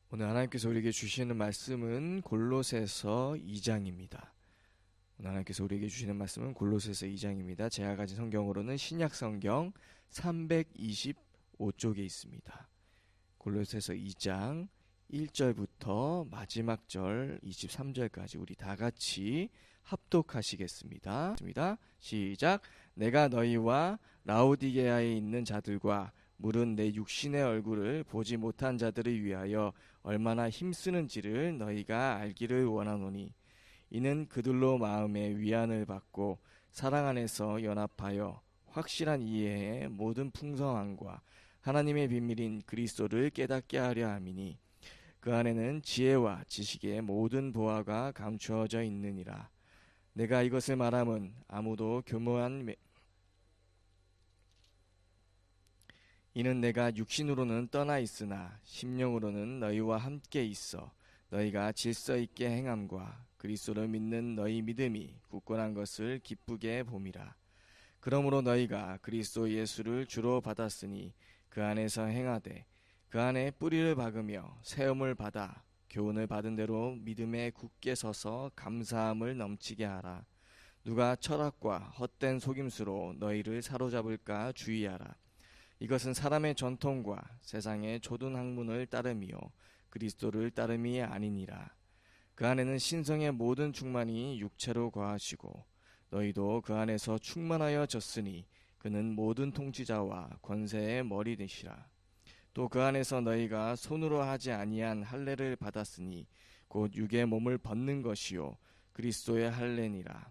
오늘 하나님께서 우리에게 주시는 말씀은 골로새서 2장입니다. 오늘 하나님께서 우리에게 주시는 말씀은 골로새서 2장입니다. 제가 가진 성경으로는 신약 성경 325쪽에 있습니다. 골로새서 2장 1절부터 마지막 절 23절까지 우리 다 같이 합독하시겠습니다. 시작. 내가 너희와 라오디게아에 있는 자들과 물은 내 육신의 얼굴을 보지 못한 자들을 위하여 얼마나 힘쓰는지를 너희가 알기를 원하노니, 이는 그들로 마음의 위안을 받고 사랑 안에서 연합하여 확실한 이해의 모든 풍성함과 하나님의 비밀인 그리스도를 깨닫게 하려 함이니, 그 안에는 지혜와 지식의 모든 보화가 감추어져 있느니라. 내가 이것을 말함은 아무도 교묘한 이는 내가 육신으로는 떠나 있으나 심령으로는 너희와 함께 있어 너희가 질서 있게 행함과 그리스도를 믿는 너희 믿음이 굳건한 것을 기쁘게 봄이라. 그러므로 너희가 그리스도 예수를 주로 받았으니 그 안에서 행하되 그 안에 뿌리를 박으며 세움을 받아 교훈을 받은 대로 믿음에 굳게 서서 감사함을 넘치게 하라. 누가 철학과 헛된 속임수로 너희를 사로잡을까 주의하라. 이것은 사람의 전통과 세상의 초든 학문을 따름이요 그리스도를 따름이 아니니라. 그 안에는 신성의 모든 충만이 육체로 거하시고 너희도 그 안에서 충만하여 졌으니 그는 모든 통치자와 권세의 머리 되시라. 또 그 안에서 너희가 손으로 하지 아니한 할례를 받았으니 곧 육의 몸을 벗는 것이요 그리스도의 할례니라.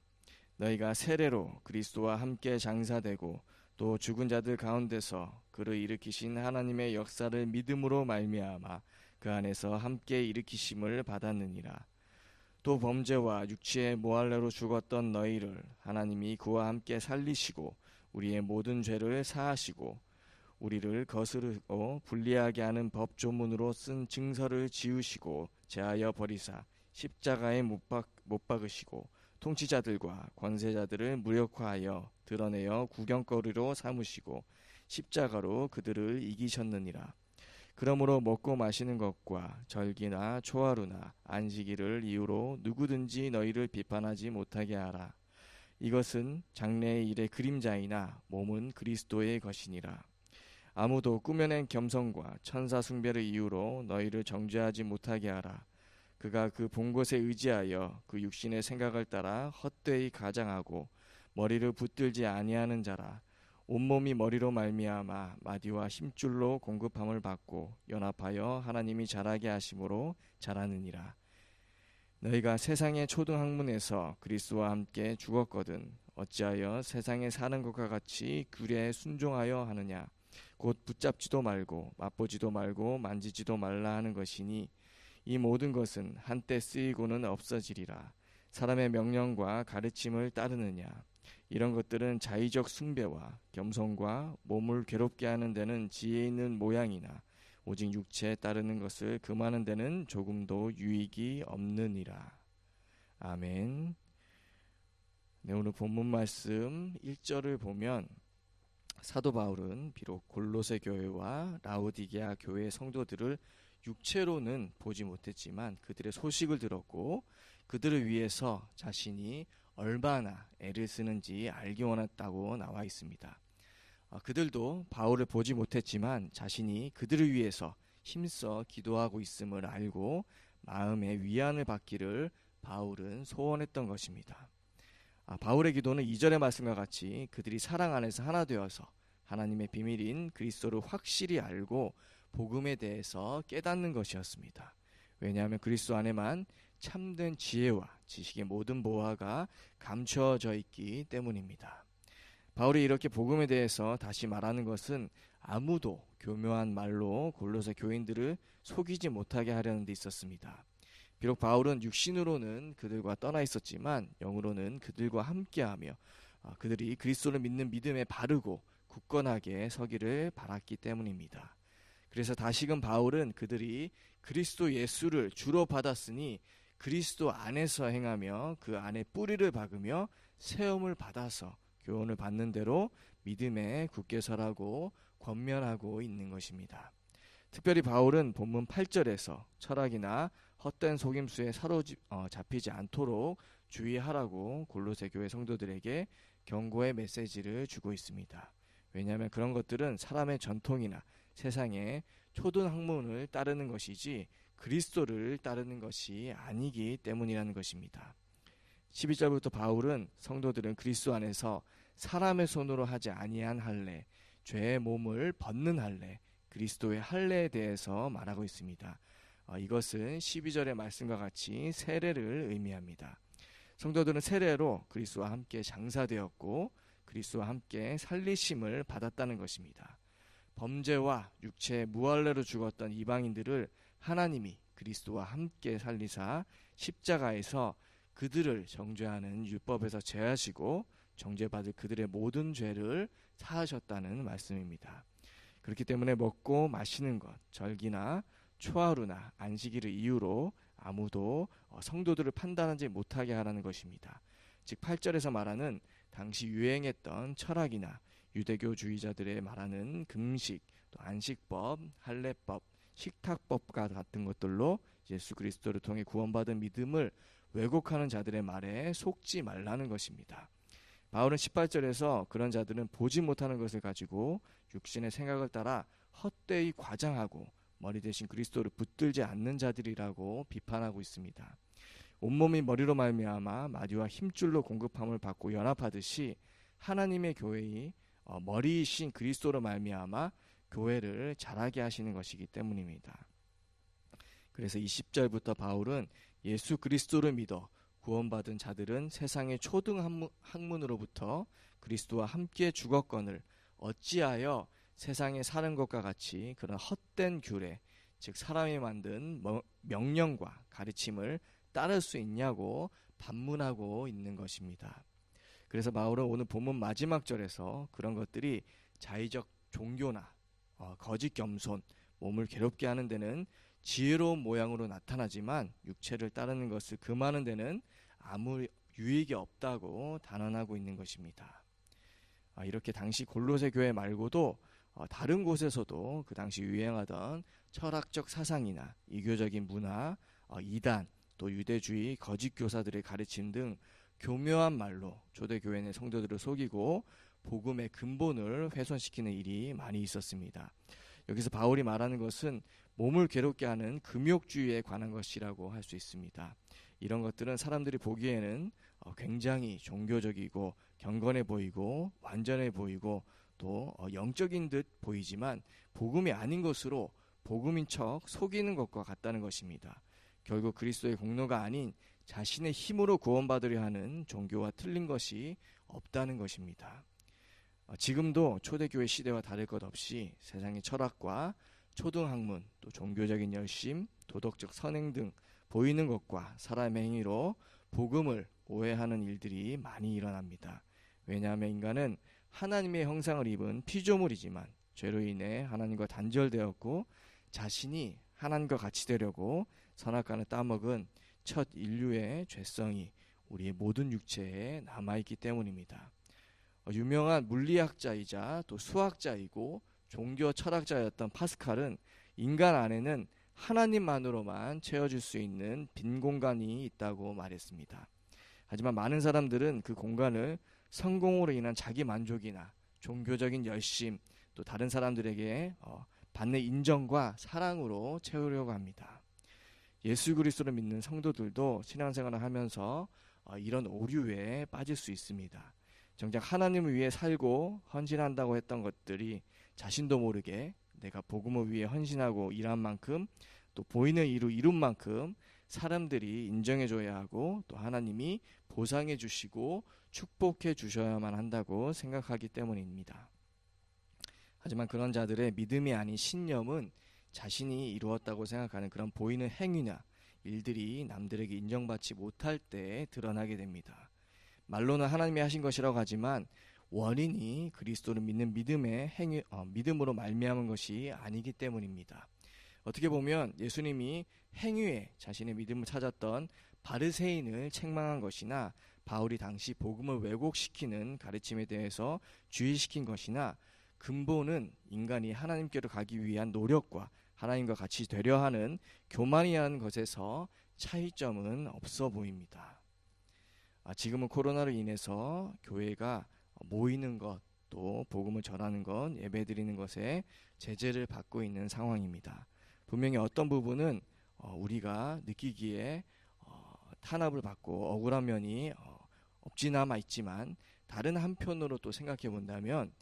너희가 세례로 그리스도와 함께 장사되고 또 죽은 자들 가운데서 그를 일으키신 하나님의 역사를 믿음으로 말미암아 그 안에서 함께 일으키심을 받았느니라. 또 범죄와 육체의 모할례로 죽었던 너희를 하나님이 그와 함께 살리시고 우리의 모든 죄를 사하시고 우리를 거스르고 불리하게 하는 법조문으로 쓴 증서를 지우시고 제하여 버리사 십자가에 못 박으시고 통치자들과 권세자들을 무력화하여 드러내어 구경거리로 삼으시고 십자가로 그들을 이기셨느니라. 그러므로 먹고 마시는 것과 절기나 초하루나 안식일을 이유로 누구든지 너희를 비판하지 못하게 하라. 이것은 장래의 일의 그림자이나 몸은 그리스도의 것이니라. 아무도 꾸며낸 겸손과 천사 숭배를 이유로 너희를 정죄하지 못하게 하라. 그가 그 본 것에 의지하여 그 육신의 생각을 따라 헛되이 가장하고 머리를 붙들지 아니하는 자라. 온몸이 머리로 말미암아 마디와 힘줄로 공급함을 받고 연합하여 하나님이 자라게 하심으로 자라느니라. 너희가 세상의 초등 학문에서 그리스도와 함께 죽었거든 어찌하여 세상에 사는 것과 같이 규례에 순종하여 하느냐. 곧 붙잡지도 말고 맛보지도 말고 만지지도 말라 하는 것이니, 이 모든 것은 한때 쓰이고는 없어지리라. 사람의 명령과 가르침을 따르느냐. 이런 것들은 자의적 숭배와 겸손과 몸을 괴롭게 하는 데는 지혜 있는 모양이나 오직 육체에 따르는 것을 금하는 데는 조금도 유익이 없느니라. 아멘. 네, 오늘 본문 말씀 1절을 보면 사도 바울은 비록 골로새 교회와 라오디게아 교회의 성도들을 육체로는 보지 못했지만 그들의 소식을 들었고 그들을 위해서 자신이 얼마나 애를 쓰는지 알기 원했다고 나와 있습니다. 그들도 바울을 보지 못했지만 자신이 그들을 위해서 힘써 기도하고 있음을 알고 마음의 위안을 받기를 바울은 소원했던 것입니다. 바울의 기도는 2절의 말씀과 같이 그들이 사랑 안에서 하나 되어서 하나님의 비밀인 그리스도를 확실히 알고 복음에 대해서 깨닫는 것이었습니다. 왜냐하면 그리스도 안에만 참된 지혜와 지식의 모든 보화가 감추어져 있기 때문입니다. 바울이 이렇게 복음에 대해서 다시 말하는 것은 아무도 교묘한 말로 골로새 교인들을 속이지 못하게 하려는 데 있었습니다. 비록 바울은 육신으로는 그들과 떠나 있었지만 영으로는 그들과 함께하며 그들이 그리스도를 믿는 믿음에 바르고 굳건하게 서기를 바랐기 때문입니다. 그래서 다시금 바울은 그들이 그리스도 예수를 주로 받았으니 그리스도 안에서 행하며 그 안에 뿌리를 박으며 세움을 받아서 교훈을 받는 대로 믿음에 굳게 서라고 권면하고 있는 것입니다. 특별히 바울은 본문 8절에서 철학이나 헛된 속임수에 잡히지 않도록 주의하라고 골로새 교회 성도들에게 경고의 메시지를 주고 있습니다. 왜냐하면 그런 것들은 사람의 전통이나 세상의 초등 학문을 따르는 것이지 그리스도를 따르는 것이 아니기 때문이라는 것입니다. 12절부터 바울은 성도들은 그리스도 안에서 사람의 손으로 하지 아니한 할례, 죄의 몸을 벗는 할례, 그리스도의 할례에 대해서 말하고 있습니다. 이것은 12절의 말씀과 같이 세례를 의미합니다. 성도들은 세례로 그리스도와 함께 장사되었고 그리스도와 함께 살리심을 받았다는 것입니다. 범죄와 육체의 무할례로 죽었던 이방인들을 하나님이 그리스도와 함께 살리사 십자가에서 그들을 정죄하는 율법에서 제하시고 정죄받을 그들의 모든 죄를 사하셨다는 말씀입니다. 그렇기 때문에 먹고 마시는 것, 절기나 초하루나 안식일을 이유로 아무도 성도들을 판단하지 못하게 하라는 것입니다. 즉 8절에서 말하는 당시 유행했던 철학이나 유대교주의자들의 말하는 금식, 또 안식법, 할례법, 식탁법과 같은 것들로 예수 그리스도를 통해 구원받은 믿음을 왜곡하는 자들의 말에 속지 말라는 것입니다. 바울은 18절에서 그런 자들은 보지 못하는 것을 가지고 육신의 생각을 따라 헛되이 과장하고 머리 대신 그리스도를 붙들지 않는 자들이라고 비판하고 있습니다. 온몸이 머리로 말미암아 마디와 힘줄로 공급함을 받고 연합하듯이 하나님의 교회의 머리이신 그리스도로 말미암아 교회를 자라게 하시는 것이기 때문입니다. 그래서 20절부터 바울은 예수 그리스도를 믿어 구원받은 자들은 세상의 초등 학문으로부터 그리스도와 함께 죽었거늘 어찌하여 세상에 사는 것과 같이 그런 헛된 규례, 즉 사람이 만든 명령과 가르침을 따를 수 있냐고 반문하고 있는 것입니다. 그래서 바울은 오늘 본문 마지막 절에서 그런 것들이 자의적 종교나 거짓 겸손, 몸을 괴롭게 하는 데는 지혜로운 모양으로 나타나지만 육체를 따르는 것을 금하는 데는 아무 유익이 없다고 단언하고 있는 것입니다. 이렇게 당시 골로새 교회 말고도 다른 곳에서도 그 당시 유행하던 철학적 사상이나 이교적인 문화, 이단, 또 유대주의 거짓 교사들의 가르침 등 교묘한 말로 초대교회 내 성도들을 속이고 복음의 근본을 훼손시키는 일이 많이 있었습니다. 여기서 바울이 말하는 것은 몸을 괴롭게 하는 금욕주의에 관한 것이라고 할 수 있습니다. 이런 것들은 사람들이 보기에는 굉장히 종교적이고 경건해 보이고 완전해 보이고 또 영적인 듯 보이지만 복음이 아닌 것으로 복음인 척 속이는 것과 같다는 것입니다. 결국 그리스도의 공로가 아닌 자신의 힘으로 구원받으려 하는 종교와 틀린 것이 없다는 것입니다. 지금도 초대교회 시대와 다를 것 없이 세상의 철학과 초등학문, 또 종교적인 열심, 도덕적 선행 등 보이는 것과 사람의 행위로 복음을 오해하는 일들이 많이 일어납니다. 왜냐하면 인간은 하나님의 형상을 입은 피조물이지만 죄로 인해 하나님과 단절되었고 자신이 하나님과 같이 되려고 선악과를 따먹은 첫 인류의 죄성이 우리의 모든 육체에 남아있기 때문입니다. 유명한 물리학자이자 또 수학자이고 종교 철학자였던 파스칼은 인간 안에는 하나님만으로만 채워줄 수 있는 빈 공간이 있다고 말했습니다. 하지만 많은 사람들은 그 공간을 성공으로 인한 자기 만족이나 종교적인 열심, 또 다른 사람들에게 받는 인정과 사랑으로 채우려고 합니다. 예수 그리스도를 믿는 성도들도 신앙생활을 하면서 이런 오류에 빠질 수 있습니다. 정작 하나님을 위해 살고 헌신한다고 했던 것들이 자신도 모르게 내가 복음을 위해 헌신하고 일한 만큼 또 보이는 일을 이룬 만큼 사람들이 인정해 줘야 하고 또 하나님이 보상해 주시고 축복해 주셔야만 한다고 생각하기 때문입니다. 하지만 그런 자들의 믿음이 아닌 신념은 자신이 이루었다고 생각하는 그런 보이는 행위나 일들이 남들에게 인정받지 못할 때 드러나게 됩니다. 말로는 하나님이 하신 것이라고 하지만 원인이 그리스도를 믿는 믿음으로 말미암은 것이 아니기 때문입니다. 어떻게 보면 예수님이 행위에 자신의 믿음을 찾았던 바르새인을 책망한 것이나 바울이 당시 복음을 왜곡시키는 가르침에 대해서 주의시킨 것이나 근본은 인간이 하나님께로 가기 위한 노력과 하나님과 같이 되려 하는 교만이라는 것에서 차이점은 없어 보입니다. 지금은 코로나로 인해서 교회가 모이는 것, 또 복음을 전하는 것, 예배드리는 것에 제재를 받고 있는 상황입니다. 분명히 어떤 부분은 우리가 느끼기에 탄압을 받고 억울한 면이 없지나마 있지만, 다른 한편으로 또 생각해 본다면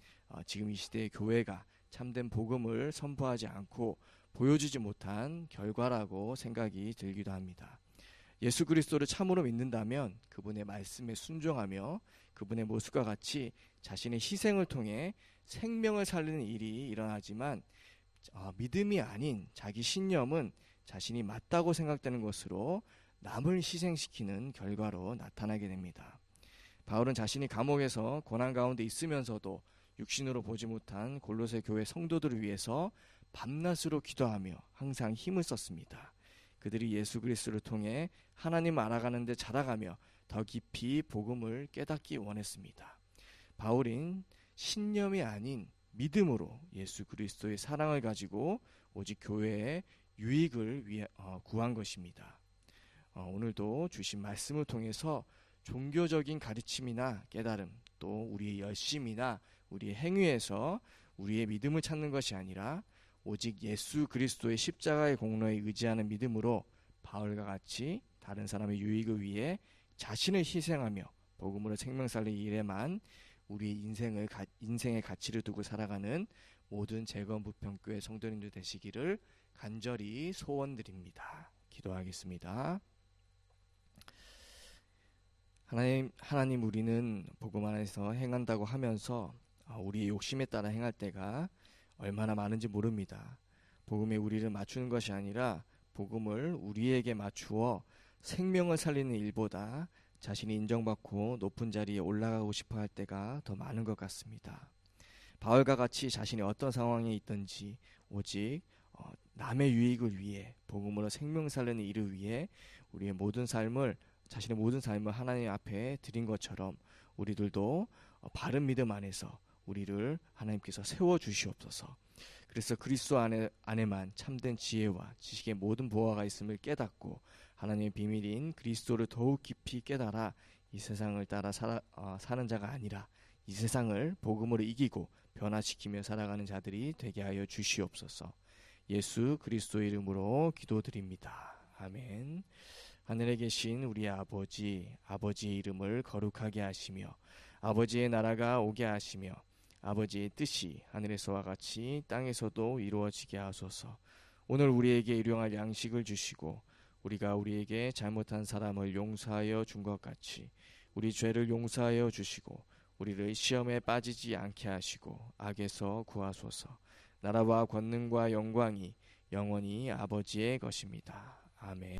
지금 이 시대의 교회가 참된 복음을 선포하지 않고 보여주지 못한 결과라고 생각이 들기도 합니다. 예수 그리스도를 참으로 믿는다면 그분의 말씀에 순종하며 그분의 모습과 같이 자신의 희생을 통해 생명을 살리는 일이 일어나지만, 믿음이 아닌 자기 신념은 자신이 맞다고 생각되는 것으로 남을 희생시키는 결과로 나타나게 됩니다. 바울은 자신이 감옥에서 고난 가운데 있으면서도 육신으로 보지 못한 골로새 교회 성도들을 위해서 밤낮으로 기도하며 항상 힘을 썼습니다. 그들이 예수 그리스도를 통해 하나님을 알아가는 데 자라가며 더 깊이 복음을 깨닫기 원했습니다. 바울은 신념이 아닌 믿음으로 예수 그리스도의 사랑을 가지고 오직 교회의 유익을 위해 구한 것입니다. 오늘도 주신 말씀을 통해서 종교적인 가르침이나 깨달음, 또 우리의 열심이나 우리의 행위에서 우리의 믿음을 찾는 것이 아니라 오직 예수 그리스도의 십자가의 공로에 의지하는 믿음으로 바울과 같이 다른 사람의 유익을 위해 자신을 희생하며 복음으로 생명 살리는 일에만 우리 인생의 가치를 두고 살아가는 모든 재건부평교회 성도님들 되시기를 간절히 소원드립니다. 기도하겠습니다. 하나님, 우리는 복음 안에서 행한다고 하면서 우리의 욕심에 따라 행할 때가 얼마나 많은지 모릅니다. 복음에 우리를 맞추는 것이 아니라 복음을 우리에게 맞추어 생명을 살리는 일보다 자신이 인정받고 높은 자리에 올라가고 싶어 할 때가 더 많은 것 같습니다. 바울과 같이 자신이 어떤 상황에 있든지 오직 남의 유익을 위해 복음으로 생명 살리는 일을 위해 자신의 모든 삶을 하나님 앞에 드린 것처럼 우리들도 바른 믿음 안에서 우리를 하나님께서 세워주시옵소서. 그래서 그리스도 안에만 참된 지혜와 지식의 모든 보화가 있음을 깨닫고 하나님의 비밀인 그리스도를 더욱 깊이 깨달아 이 세상을 따라 사는 자가 아니라 이 세상을 복음으로 이기고 변화시키며 살아가는 자들이 되게 하여 주시옵소서. 예수 그리스도의 이름으로 기도드립니다. 아멘. 하늘에 계신 우리 아버지의 이름을 거룩하게 하시며 아버지의 나라가 오게 하시며 아버지의 뜻이 하늘에서와 같이 땅에서도 이루어지게 하소서. 오늘 우리에게 일용할 양식을 주시고 우리가 우리에게 잘못한 사람을 용서하여 준 것 같이 우리 죄를 용서하여 주시고 우리를 시험에 빠지지 않게 하시고 악에서 구하소서. 나라와 권능과 영광이 영원히 아버지의 것입니다. 아멘.